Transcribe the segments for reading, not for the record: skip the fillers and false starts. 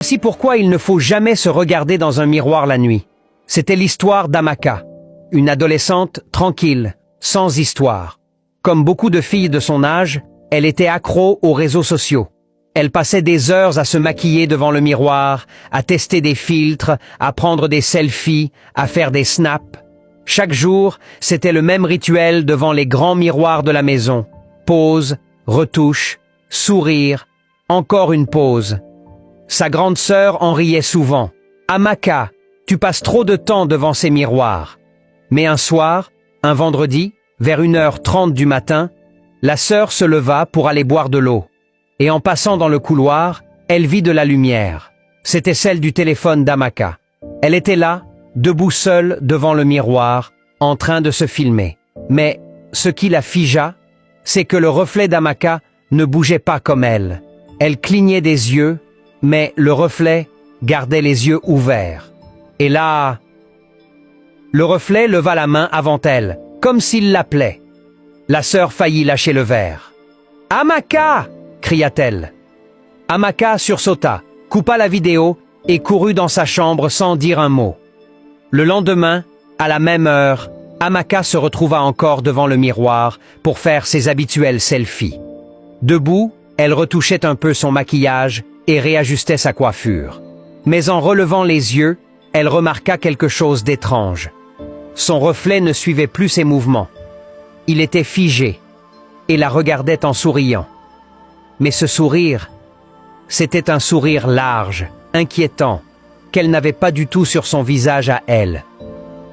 Voici pourquoi il ne faut jamais se regarder dans un miroir la nuit. C'était l'histoire d'Amaka, une adolescente tranquille, sans histoire. Comme beaucoup de filles de son âge, elle était accro aux réseaux sociaux. Elle passait des heures à se maquiller devant le miroir, à tester des filtres, à prendre des selfies, à faire des snaps. Chaque jour, c'était le même rituel devant les grands miroirs de la maison. Pause, retouche, sourire, encore une pause. Sa grande sœur en riait souvent. « Amaka, tu passes trop de temps devant ces miroirs. » Mais un soir, un vendredi, vers 1h30 du matin, la sœur se leva pour aller boire de l'eau. Et en passant dans le couloir, elle vit de la lumière. C'était celle du téléphone d'Amaka. Elle était là, debout seule devant le miroir, en train de se filmer. Mais ce qui la figea, c'est que le reflet d'Amaka ne bougeait pas comme elle. Elle clignait des yeux, mais le reflet gardait les yeux ouverts. Et là, le reflet leva la main avant elle, comme s'il l'appelait. La sœur faillit lâcher le verre. « Amaka !» cria-t-elle. Amaka sursauta, coupa la vidéo et courut dans sa chambre sans dire un mot. Le lendemain, à la même heure, Amaka se retrouva encore devant le miroir pour faire ses habituels selfies. Debout, elle retouchait un peu son maquillage et réajustait sa coiffure. Mais en relevant les yeux, elle remarqua quelque chose d'étrange. Son reflet ne suivait plus ses mouvements. Il était figé et la regardait en souriant. Mais ce sourire, c'était un sourire large, inquiétant, qu'elle n'avait pas du tout sur son visage à elle.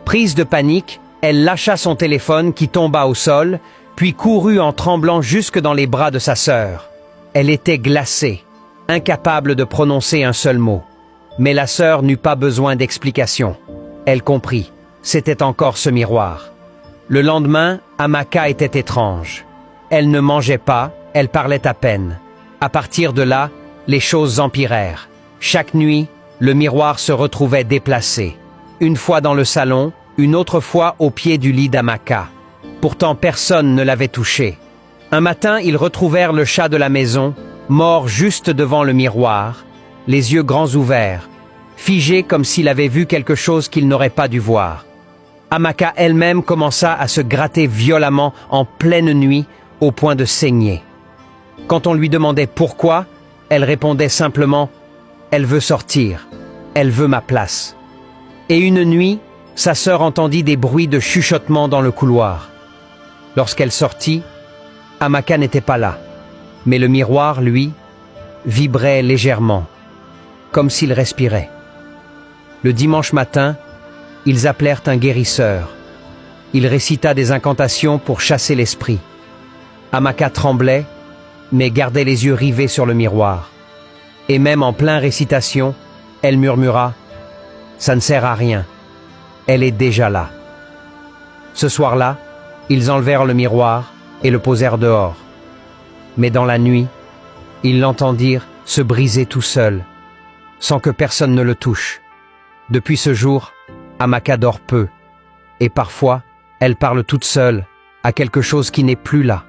Prise de panique, elle lâcha son téléphone qui tomba au sol, puis courut en tremblant jusque dans les bras de sa sœur. Elle était glacée, incapable de prononcer un seul mot. Mais la sœur n'eut pas besoin d'explication. Elle comprit, c'était encore ce miroir. Le lendemain, Amaka était étrange. Elle ne mangeait pas, elle parlait à peine. À partir de là, les choses empirèrent. Chaque nuit, le miroir se retrouvait déplacé. Une fois dans le salon, une autre fois au pied du lit d'Amaka. Pourtant personne ne l'avait touché. Un matin, ils retrouvèrent le chat de la maison, mort juste devant le miroir, les yeux grands ouverts, figé comme s'il avait vu quelque chose qu'il n'aurait pas dû voir. Amaka elle-même commença à se gratter violemment en pleine nuit, au point de saigner. Quand on lui demandait pourquoi, elle répondait simplement « Elle veut sortir, elle veut ma place ». Et une nuit, sa sœur entendit des bruits de chuchotement dans le couloir. Lorsqu'elle sortit, Amaka n'était pas là, mais le miroir, lui, vibrait légèrement, comme s'il respirait. Le dimanche matin, ils appelèrent un guérisseur. Il récita des incantations pour chasser l'esprit. Amaka tremblait, mais gardait les yeux rivés sur le miroir. Et même en plein récitation, elle murmura « Ça ne sert à rien, elle est déjà là ». Ce soir-là, ils enlevèrent le miroir et le posèrent dehors. Mais dans la nuit, ils l'entendirent se briser tout seul, sans que personne ne le touche. Depuis ce jour, Amaka dort peu, et parfois, elle parle toute seule à quelque chose qui n'est plus là.